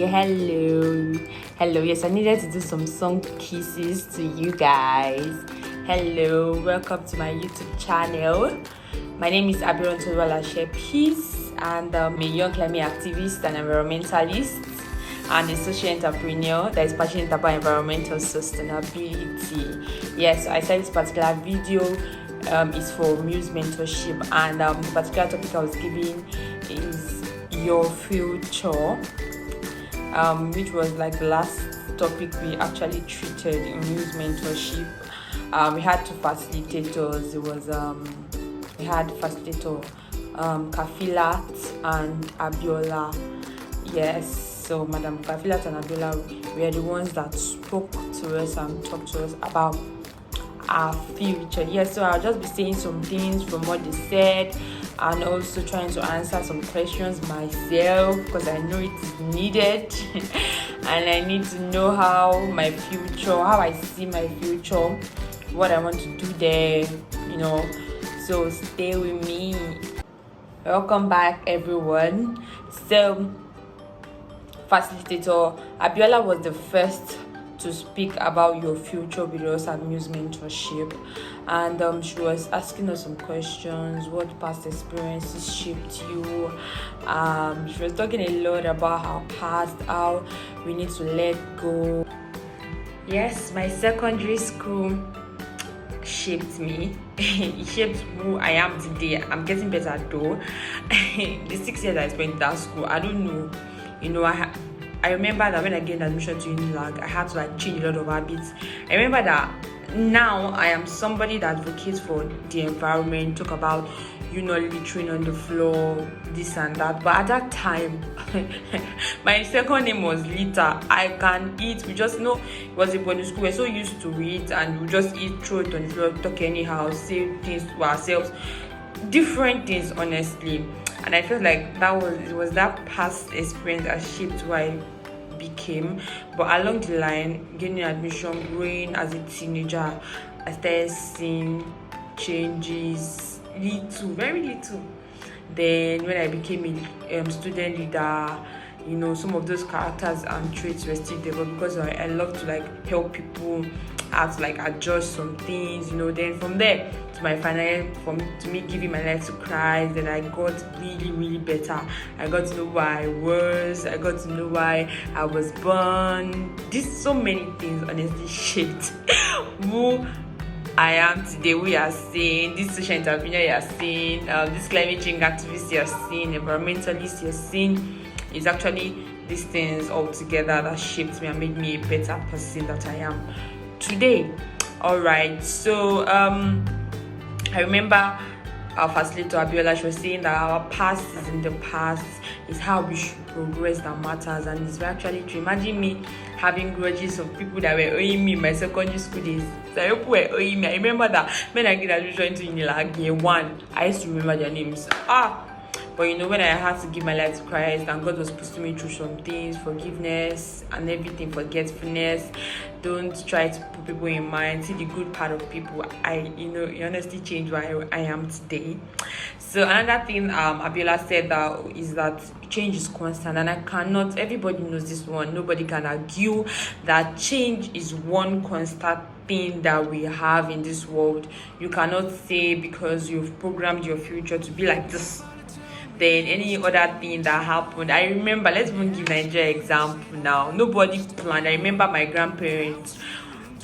Hello. Yes, I needed to do some song kisses to you guys. Hello, welcome to my YouTube channel. My name is Abiron Toluwalashe Peace, and I'm a young climate activist and environmentalist and a social entrepreneur that is passionate about environmental sustainability. Yes, I said this particular video is for Muse Mentorship, and the particular topic I was giving is your future, which was like the last topic we actually treated in Muse Mentorship. We had two facilitators. It was we had facilitator Kafilat and Abiola. Yes. So Madam Kafilat and Abiola were the ones that spoke to us and talked to us about our future. Yes, so I'll just be saying some things from what they said and also trying to answer some questions myself because I know it is needed and I need to know how I see my future, what I want to do there, so stay with me. Welcome back, everyone. So facilitator Abiola was the first to speak about your future with us at Muse Mentorship, and she was asking us some questions. What past experiences shaped you? She was talking a lot about our past, how we need to let go. Yes, my secondary school shaped me. It shaped who I am today. I'm getting better though. The 6 years I spent in that school, I don't know. I remember that when I gained admission to Unilag, I had to change a lot of habits. I remember that now I am somebody that advocates for the environment, talk about not littering on the floor, this and that. But at that time, my second name was Lita. I can eat. We just it was a boarding school. We're so used to it, and we just eat, throw it on the floor, talk anyhow, say things to ourselves, different things, honestly. And I felt like it was that past experience that shaped who I became. But along the line, gaining admission, growing as a teenager, I started seeing changes, very little. Then when I became a student leader, some of those characters and traits were still there, but because I love to help people, I had to adjust some things, then from there to me giving my life to Christ, then I got really, really better. I got to know who I was, I got to know why I was born. So many things honestly shaped who I am today. We are seeing this social entrepreneur, you are seeing this climate change activist, you are seeing environmentalist, you are seeing. It's actually these things all together that shaped me and made me a better person that I am today. Alright, so I remember our facilitator Abiola, she was saying that our past is in the past, it's how we should progress that matters, and it's actually true. Imagine me having grudges of people that were owing me in my secondary school days. So people were owing me. I remember that when I get admission into Unilag year 1, I used to remember their names. But when I had to give my life to Christ and God was putting me through some things, forgiveness and everything, forgetfulness, don't try to put people in mind, see the good part of people. It honestly changed where I am today. So another thing Abiola said is that change is constant, and everybody knows this one, nobody can argue that change is one constant thing that we have in this world. You cannot say because you've programmed your future to be like this, then any other thing that happened. I remember, let's even give Nigeria example now. Nobody planned. I remember my grandparents,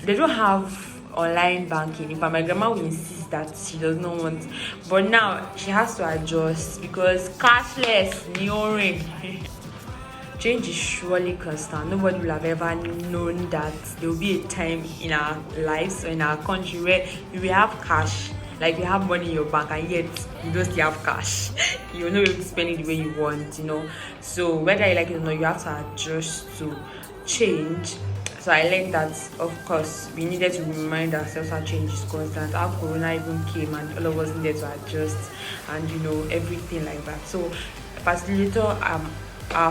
they don't have online banking. In fact, my grandma will insist that she does not want, but now she has to adjust because cashless, nearing. Change is surely constant. Nobody will have ever known that there will be a time in our lives or in our country where you will have cash. You have money in your bank and yet you don't still have cash. You're not able to spend it the way you want, So whether you like it or not, you have to adjust to change. So I learned that, of course, we needed to remind ourselves how change is constant, how Corona even came and all of us needed to adjust and, everything like that. So our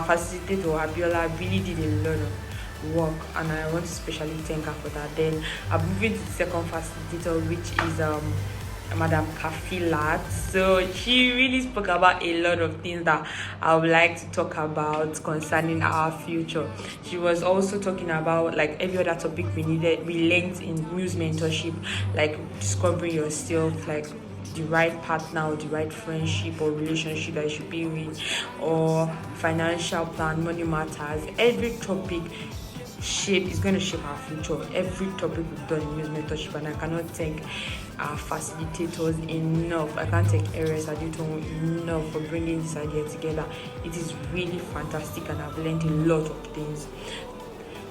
facilitator, Abiola, really did a lot of work, and I want to especially thank her for that. Then I'm moving to the second facilitator, which is Madam Kafilat. So she really spoke about a lot of things that I would like to talk about concerning our future. She was also talking about like every other topic we learned in Muse mentorship, like discovering yourself, like the right partner or the right friendship or relationship that you should be with, or financial plan, money matters. Every topic is going to shape our future. Every topic we've done in Muse mentorship, and I cannot thank our facilitators enough. I can't thank Eres Adito enough for bringing this idea together. It is really fantastic, and I've learned a lot of things.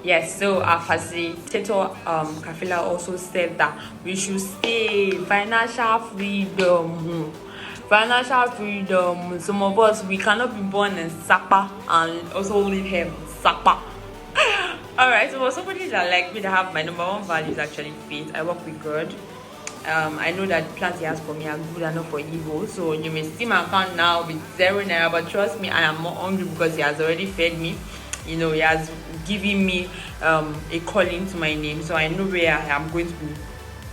Yes, so our facilitator Kafila also said that we should say financial freedom. Financial freedom. Some of us, we cannot be born in Sapa and also live here in Sapa. Alright, so for somebody that like me, that have my number one value is actually faith. I work with God. I know that the plans he has for me are good and not for evil. So you may see my account now with 0 naira, but trust me, I am more hungry because he has already fed me. You know, he has given me a calling to my name, so I know where I am going to be.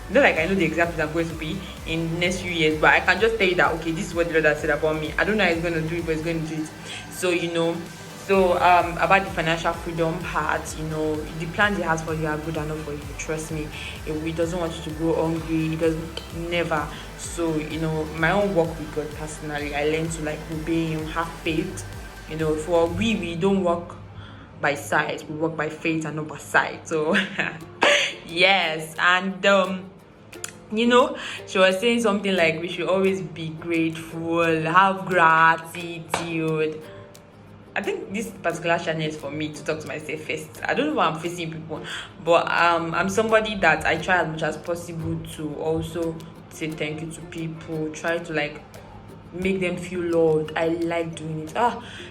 Not like I know the exact place I'm going to be in the next few years, but I can just tell you that okay, this is what the Lord has said about me. I don't know how he's going to do it, but he's going to do it. So you know. So about the financial freedom part, you know, the plans he has for you are good enough for you. Trust me, he doesn't want you to go hungry. He doesn't, never. So you know, my own work with God personally, I learned to like obey Him, have faith. You know, for we don't work by sight, we work by faith and not by sight. So yes, and you know, she was saying something like we should always be grateful, have gratitude. I think this particular channel is for me to talk to myself first. I don't know why I'm facing people, but I'm somebody that I try as much as possible to also say thank you to people, try to like make them feel loved. I like doing it.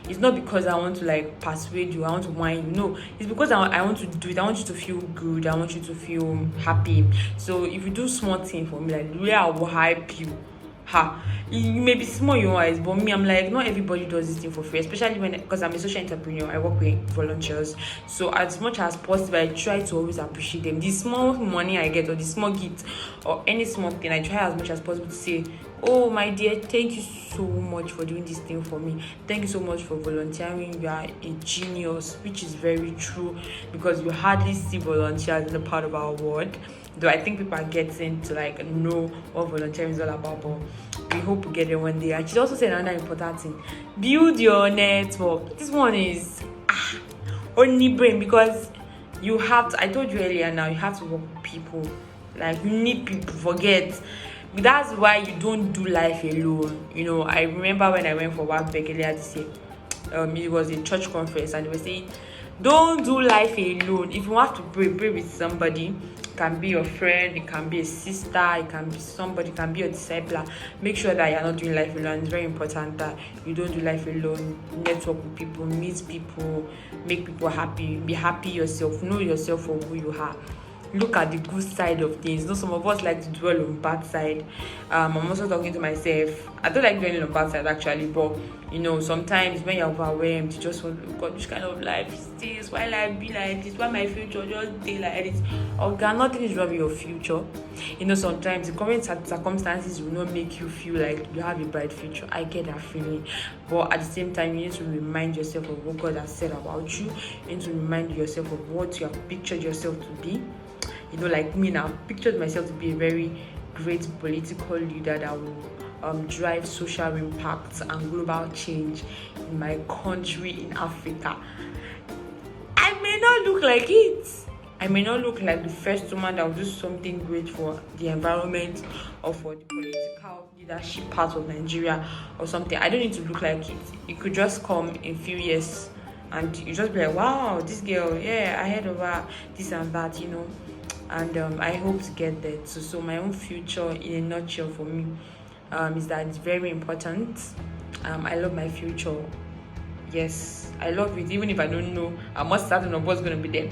It's not because I want to like persuade you, I want to whine you. No, it's because I want to do it. I want you to feel good, I want you to feel happy. So if you do small thing for me, like really I will hype you. You may be small in your eyes, but me, I'm like, not everybody does this thing for free, especially because I'm a social entrepreneur. I work with volunteers, so as much as possible I try to always appreciate them. The small money I get or the small gift or any small thing, I try as much as possible to say, oh my dear, thank you so much for doing this thing for me, thank you so much for volunteering, you are a genius, which is very true because you hardly see volunteers in the part of our world. Though I think people are getting to like know what volunteering is all about, but we hope we get there one day. And she also said another important thing: build your network. This one is only brain, because you have to. I told you earlier. Now you have to work with people. Like you need people. Forget. That's why you don't do life alone. You know, I remember when I went for work back earlier this year. It was a church conference, and they were saying, don't do life alone. If you have to pray with somebody. It can be your friend, it can be a sister, it can be somebody, it can be a discipler. Make sure that you're not doing life alone. It's very important that you don't do life alone. Network with people, meet people, make people happy, be happy yourself, know yourself for who you are. Look at the good side of things. Know some of us like to dwell on bad side. I'm also talking to myself. I don't like dwelling on bad side actually, but you know, sometimes when you're overwhelmed, you just want to God, which kind of life is this? Why life be like this? Why my future just be like this? Okay, nothing is wrong with your future. You know, sometimes the current circumstances will not make you feel like you have a bright future. I get that feeling, but at the same time, you need to remind yourself of what God has said about you. You need to remind yourself of what you have pictured yourself to be. You know, like me now, pictured myself to be a very great political leader that will drive social impact and global change in my country, in Africa. I may not look like it. I may not look like the first woman that will do something great for the environment or for the political leadership part of Nigeria or something. I don't need to look like it. It could just come in a few years and you just be like, wow, this girl, yeah, I heard of her, this and that, you know. And I hope to get there. So my own future in a nutshell for me is that it's very important. I love my future. Yes, I love it. Even if I don't know, I'm not certain of what's going to be there.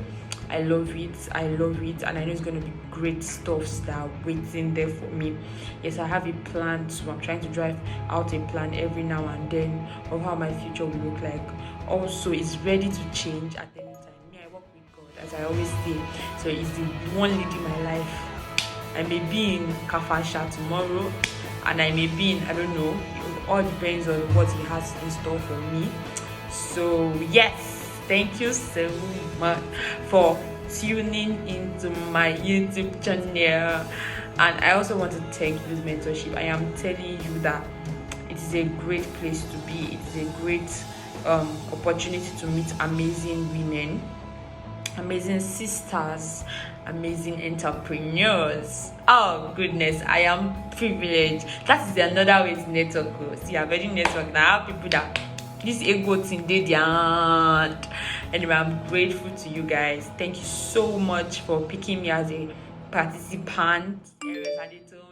I love it, and I know it's going to be great stuff that are waiting there for me. Yes, I have a plan, so I'm trying to drive out a plan every now and then of how my future will look like. Also, it's ready to change at any time. Me, I work with God, as I always say, so it's the one leading my life. I may be in Kafasha tomorrow, and I may be in, I don't know. It all depends on what he has in store for me. So yes, thank you so much for tuning into my YouTube channel. And I also want to thank Muse Mentorship. I am telling you that it is a great place to be. It is a great opportunity to meet amazing women, amazing sisters, amazing entrepreneurs. Oh goodness, I am privileged. That is another way to network. See, I've already networked. I have people that this ego thing they don't. Anyway, I'm grateful to you guys. Thank you so much for picking me as a participant.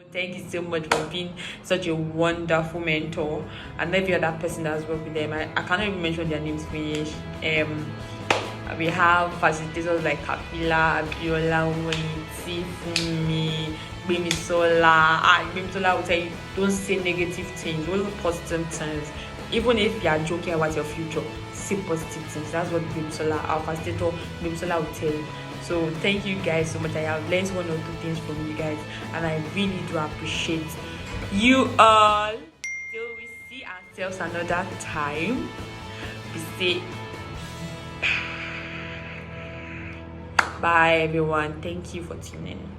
Thank you so much for being such a wonderful mentor. And every other person that's worked with them, I cannot even mention their names finish. We have facilitators like Kapila, Abiola, Weniti, Fumi, Bemisola. Bemisola will tell you, don't say negative things, only positive things. Even if you are joking about your future, say positive things. That's what Bemisola, our facilitator, Bemisola will tell you. So thank you guys so much. I have learned one or two things from you guys, and I really do appreciate you all. Till we see ourselves another time, we say bye everyone. Thank you for tuning in.